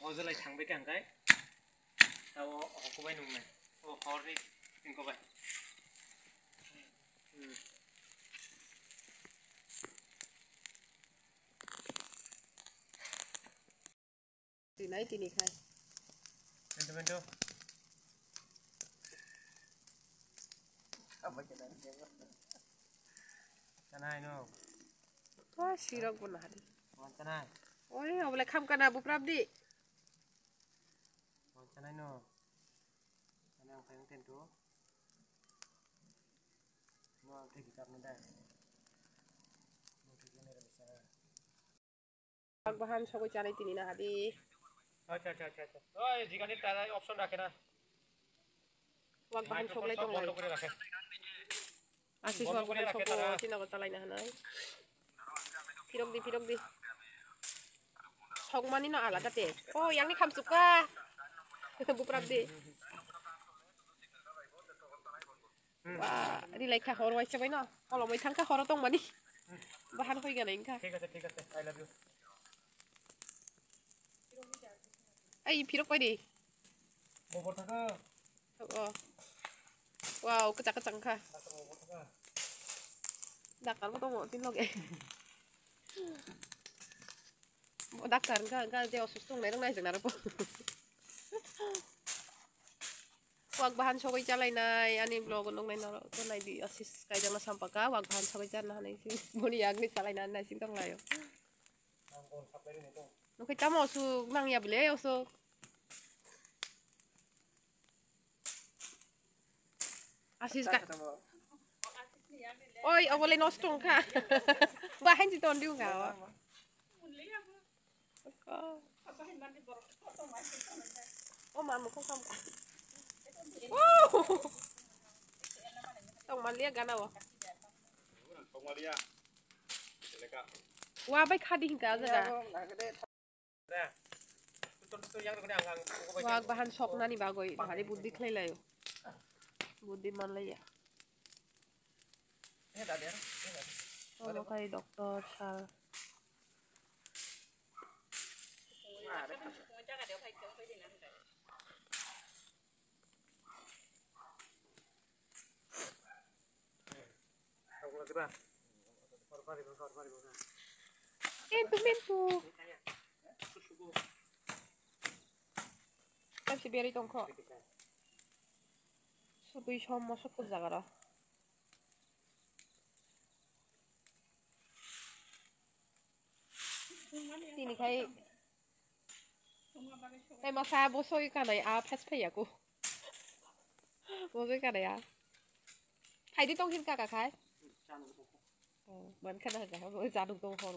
어제라이 장백이 안 가요? 나 어거바이 농네. 허리 인거바이. Từ nãy thì đi khai. 멘토. Apa jalan dia? Canai no. Wah, sirok pun ada. Canai. Oh, ini boleh kam kan abu prabdi. Canai no. Canai ang tayong tento. No, take it up na dahil. Bahan সবাই চালাই তিনি না হাদি আচ্ছা ওই জিগানি তারা অপশন রাখে না bahan সবাই তো বন্ধ করে রাখে আসি সব করে সব চিনা চালাই না নাই ফিরক দি সগমানি না আলাদা তে ও yang ni kam suka bu prabdi wah ini like ka hor wai sabai na kalau mai thang ka hor tong mani bahan hoi ga nain ka ঠিক আছে I love you ai pirok pai di bobor taka wow kecak-kecak ka dakar ko tong mo tin log mo dakar ka je osustung nai nai jang po wag bahan sogoi jalai nai ani blog nong nai naro to nai di asis kai jang na sampaka wag bahan sogoi jan na nai sing boni yag ni salai na nai sing tong layo no kai tamo su nang ya bile oso asis ka oi awole nostong ka bahan si ton diu nga oh man mo không tong malia gana wa Tong Maria. wa bai khadi hingka jaga wa bahan sok nani bagoi hari buddhi khlai layo buddhi man laya oh kai doktor sal Mentu. Kasi beri tongko. Sabay siya masuk ko zagara. Ini kay masa bosoy ka na ya pas pa ya ko. Bosoy ka na ya. Hay di tong hin ka kai. Vẫn khăn hơn cả với giá đồng tông hoa